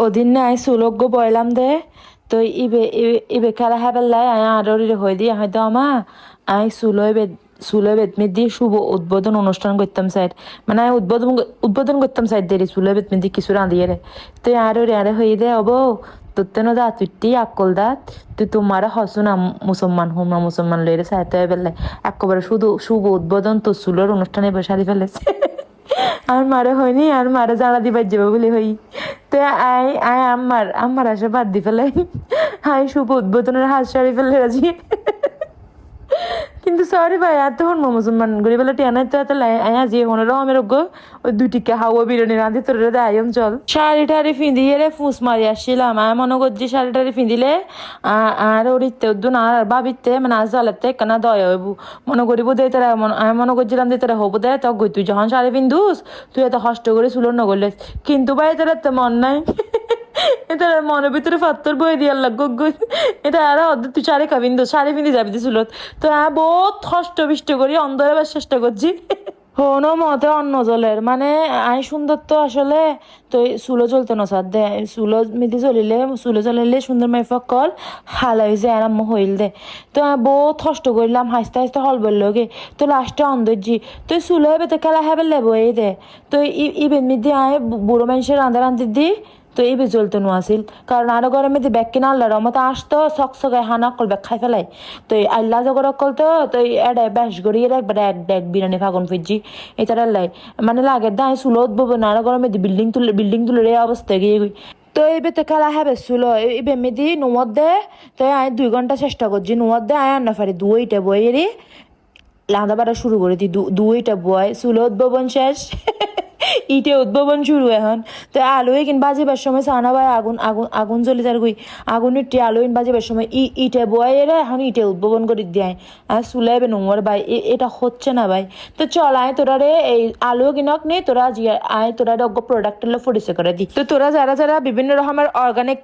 ওদিন না আই সুলগ্য বইলাম দে তো ইবে খেলা হেবেল্লাই আই আররি হয়ে দিয়ে হয়তো আমা আই সুলই বেতমি দিয়ে শুভ উদ্বোধন অনুষ্ঠান করতাম স্যার মানে আই উদ্বোধন করতাম স্যার দেরি সুলই বেতমি দিয়ে কিছু রাঁধিয়ে রে তো আরে হয়ে দে অবো তোর দা তুই আকল দাঁত তুই তোমার হসু না মুসলমান হুমা মুসলমান লইরে সাহিত্য বেলায় একেবারে শুধু শুভ উদ্বোধন তো সুলোর অনুষ্ঠানে বসারি ফেলেছে আর মারে হয়নি আর মারে জানা দিবার যাবে বলে হই তো আই আমার আসে বাদ দি ফেলাই আই শুভ উদ্বোধনের হাত সারি ফেলে রাজি কিন্তু সরি ভাই এত হন মুসলমান গরিব বেলা টিয়া নাই তো এত আয়া যে হনের রহমের গো ওই দুটিকে হাওয়া বিরিয়ানি রাঁধি তোর রে আয়ম চল শাড়ি টাড়ি ফিঁদিয়ে রে ফুস মারি আসছিলাম আমি মনে করছি শাড়ি টাড়ি ফিঁদিলে আর ওরিতে উদ্দুন আর ভাবিতে মানে আজ জ্বালাতে কেনা দয়া হইব মনে করিব দে তারা আমি মনে করছিলাম যে তারা হবো দে তো গই তুই যখন শাড়ি পিন্ধুস তুই এত কষ্ট করে চুলোর নগরলে কিন্তু ভাই তারা তো মন নাই এটা মনের ভিতরে পাত্তর বই দিয়ে লাগো এটা আর তুই শাড়ি খাবিন তো শাড়ি পিন্ধে যাবি চুলত তো বহুত কষ্ট বিষ্ট করি অন্ধরে চেষ্টা করছি হনো মতে অন্ন জলের মানে আই সুন্দর তো আসলে তো চুলো জ্বলতে নসাদ দে চুলো মিদি জ্বলিলে সুন্দর মাই ফকল হালাই যে আরাম হইল দে তো বহুত কষ্ট করলাম হাসতে হাসতে হল বললো গে তো লাস্টে অন্দরজি তো চুলো বেতে খেলা হেবে লেবো এই দে তো ইবেন মিদি আয় বুড়ো মানুষের রাঁধি দি তো এই জ্বলতে নো আসিল কারণ আরো গরমে দিয়ে ব্যাগ কিনা আল্লাহ রহমতে আসতো চকচকায় হানা অকল ব্যাগ খাই ফেলাই তো এই আল্লাহ জগর অকল তো এডে ব্যাস গড়িয়ে একবার এক ডেক বিরিয়ানি ফাগুন ফিরছি এটার আল্লাহ মানে লাগে দায় চুলো উদ্ভব না আরো গরমে দিয়ে বিল্ডিং তুলে এই অবস্থা গিয়ে তো এই বেতে খেলা হ্যাঁ বেসছিল এই বেমিদি নুমত দে তো আমি 2 ঘন্টা চেষ্টা করছি নুমত দে আয় না পারি দুইটা বই এরি লাঁদা বাড়া শুরু করে দিই দুইটা বয় চুলো উদ্ভাবন শেষ ইটে উদ্ভাবন শুরু এখন তো আলুই কিন বাজিবার সময় সানা ভাই আগুন জ্বলে যার গুই আগুন ইটে আলুইন বাজিবার সময় ইটে বয় এরা এখন ইটে উদ্ভাবন করে দিয়ে আর চুলাইবে নোংর ভাই এটা হচ্ছে না ভাই তো চল আয় তোরা রে এই আলু কিনক নে তোরা আয় তোরা প্রোডাক্ট ফরিসে করে দি তো তোরা যারা বিভিন্ন রকমের অর্গানিক